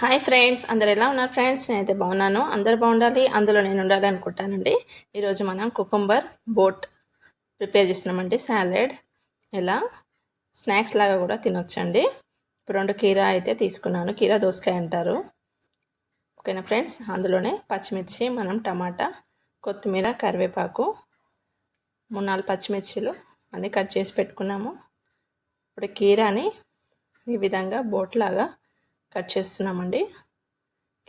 Hi friends, అందరు ఎలా ఉన్నారు ఫ్రెండ్స్? నేనైతే బాగున్నాను. అందరు బాగుండాలి, అందులో నేను ఉండాలి అనుకుంటానండి. ఈరోజు మనం కుకుంబర్ బోట్ ప్రిపేర్ చేస్తున్నామండి. సాలెడ్ ఇలా స్నాక్స్ లాగా కూడా తినొచ్చండి. ఇప్పుడు 2 కీరా అయితే తీసుకున్నాను. కీరా దోసకాయ అంటారు. ఓకేనా ఫ్రెండ్స్? అందులోనే పచ్చిమిర్చి, మనం టమాటా, కొత్తిమీర, కరివేపాకు, 3-4 పచ్చిమిర్చిలు అన్నీ కట్ చేసి పెట్టుకున్నాము. ఇప్పుడు కీరాని ఈ విధంగా బోట్ లాగా కట్ చేస్తున్నామండి.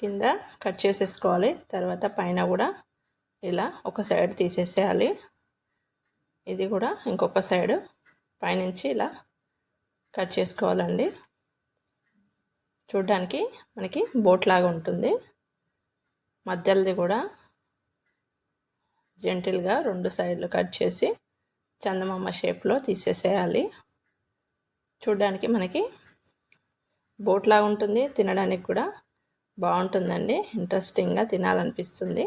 కింద కట్ చేసేసుకోవాలి. తర్వాత పైన కూడా ఇలా ఒక సైడ్ తీసేసేయాలి. ఇది కూడా ఇంకొక సైడ్ పైనుంచి ఇలా కట్ చేసుకోవాలండి. చూడ్డానికి మనకి బోట్ లాగా ఉంటుంది. మధ్యలోది కూడా జెంటిల్గా 2 సైడ్లు కట్ చేసి చందమామ షేప్లో తీసేసేయాలి. చూడ్డానికి మనకి బోట్ లాగా ఉంటుంది. తినడానికి కూడా బాగుంటుందండి. ఇంట్రెస్టింగ్గా తినాలనిపిస్తుంది.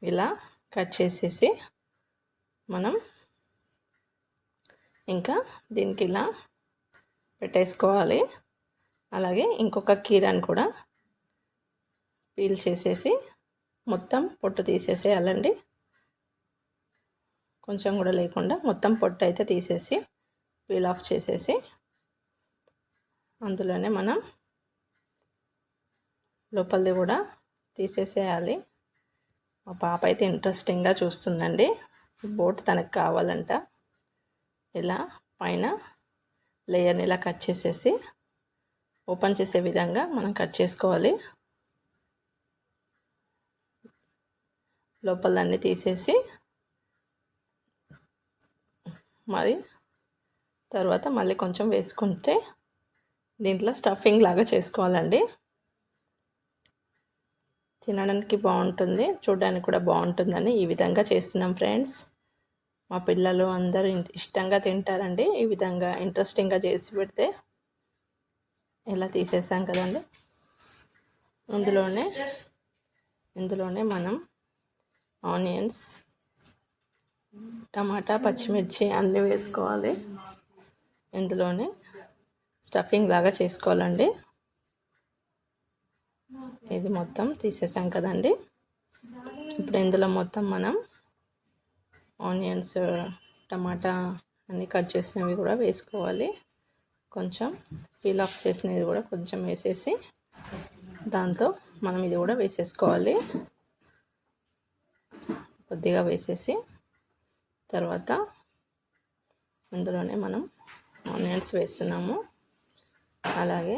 ఇలా కట్ చేసేసి మనం ఇంకా దీనికి ఇలా పెట్టేసుకోవాలి. అలాగే ఇంకొక కీరాని కూడా పీల్ చేసేసి మొత్తం పొట్టు తీసేసేయాలండి. కొంచెం కూడా లేకుండా మొత్తం పొట్టు అయితే తీసేసి పీల్ ఆఫ్ చేసేసి అందులోనే మనం లోపలిది కూడా తీసేసేయాలి. మా పాప అయితే ఇంట్రెస్టింగ్గా చూస్తుందండి. బోట్ తనకు కావాలంట. ఇలా పైన లేయర్ని ఇలా కట్ చేసేసి ఓపెన్ చేసే విధంగా మనం కట్ చేసుకోవాలి. లోపలన్నీ తీసేసి మరి తర్వాత మళ్ళీ కొంచెం వేసుకుంటే దీంట్లో స్టఫింగ్ లాగా చేసుకోవాలండి. తినడానికి బాగుంటుంది, చూడడానికి కూడా బాగుంటుందని ఈ విధంగా చేస్తున్నాం ఫ్రెండ్స్. మా పిల్లలు అందరూ ఇష్టంగా తింటారండి. ఈ విధంగా ఇంట్రెస్టింగ్గా చేసి పెడితే ఇలా తీసేసాం కదండి. ఇందులోనే మనం ఆనియన్స్, టమాటా, పచ్చిమిర్చి అన్నీ వేసుకోవాలి. ఇందులోనే స్టఫింగ్ లాగా చేసుకోవాలండి. ఇది మొత్తం తీసేసాం కదండి. ఇప్పుడు ఇందులో మొత్తం మనం ఆనియన్స్, టమాటా అన్నీ కట్ చేసినవి కూడా వేసుకోవాలి. కొంచెం పీల్ ఆఫ్ చేసినవి కూడా కొంచెం వేసేసి దాంతో మనం ఇది కూడా వేసేసుకోవాలి. కొద్దిగా వేసేసి తర్వాత ఇందులోనే మనం ఆనియన్స్ వేస్తున్నాము. అలాగే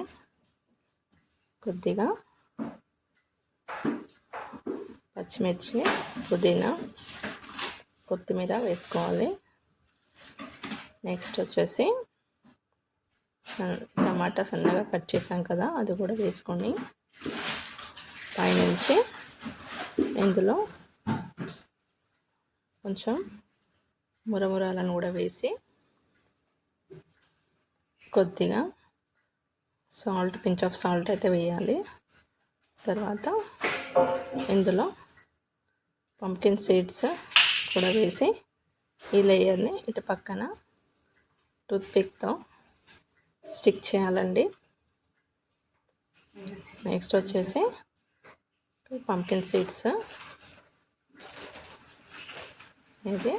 కొద్దిగా పచ్చిమిర్చి, పుదీనా, కొత్తిమీర వేసుకోవాలి. నెక్స్ట్ వచ్చేసి టమాటా సన్నగా కట్ చేసాం కదా, అది కూడా వేసుకొని పైనుంచి ఇందులో కొంచెం మురమురాలను కూడా వేసి కొద్దిగా సాల్ట్, పించ్ ఆఫ్ సాల్ట్ అయితే వేయాలి. తర్వాత ఇందులో పంప్కిన్ సీడ్స్ కూడా వేసి ఈ లేయర్ని ఇటు పక్కన టూత్పిక్తో స్టిక్ చేయాలండి. నెక్స్ట్ వచ్చేసి పంప్కిన్ సీడ్స్, ఇది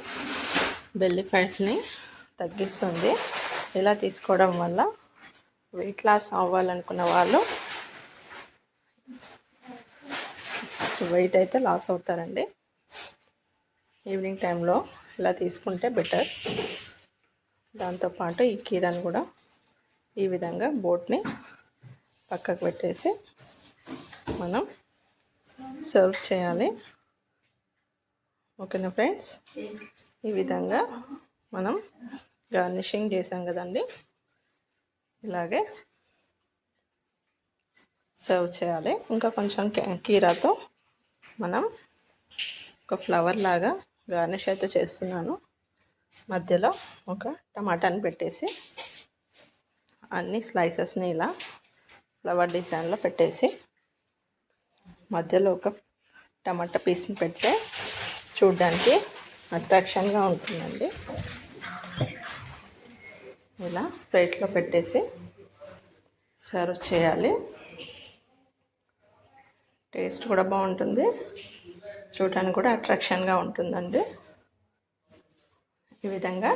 బెల్లీ ఫ్యాట్ని తగ్గిస్తుంది. ఇలా తీసుకోవడం వల్ల వెయిట్ లాస్ అవ్వాలనుకున్న వాళ్ళు వెయిట్ అయితే లాస్ అవుతారండి. ఈవినింగ్ టైంలో ఇలా తీసుకుంటే బెటర్. దాంతోపాటు ఈ కీరాని కూడా ఈ విధంగా బోట్ని పక్కకు పెట్టేసి మనం సర్వ్ చేయాలి. ఓకేనా ఫ్రెండ్స్? ఈ విధంగా మనం గార్నిషింగ్ చేసాం కదండి, ఇలాగే సర్వ్ చేయాలి. ఇంకా కొంచెం కీరాతో మనం ఒక ఫ్లవర్ లాగా గార్నిష్ అయితే చేస్తున్నాను. మధ్యలో ఒక టమాటాని పెట్టేసి అన్ని స్లైసెస్ని ఇలా ఫ్లవర్ డిజైన్లో పెట్టేసి మధ్యలో ఒక టమాటా పీస్ని పెడితే చూడ్డానికి అట్రాక్షన్గా ఉంటుందండి. ఇలా ప్లేట్లో పెట్టేసి సర్వ్ చేయాలి. టేస్ట్ కూడా బాగుంటుంది, చూడటానికి కూడా అట్రాక్షన్గా ఉంటుందండి. ఈ విధంగా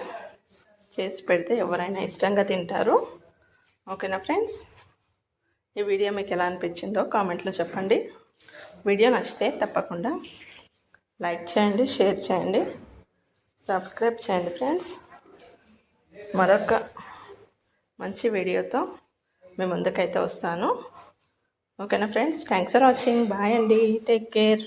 చేసి పెడితే ఎవరైనా ఇష్టంగా తింటారు. ఓకేనా ఫ్రెండ్స్, ఈ వీడియో మీకు ఎలా అనిపించిందో కామెంట్లో చెప్పండి. వీడియో నచ్చితే తప్పకుండా లైక్ చేయండి, షేర్ చేయండి, సబ్స్క్రైబ్ చేయండి ఫ్రెండ్స్. మరొక మంచి వీడియోతో మీ ముందుకైతే వస్తాను. ఓకేనా friends, thanks for watching. Bye అండి, టేక్ కేర్.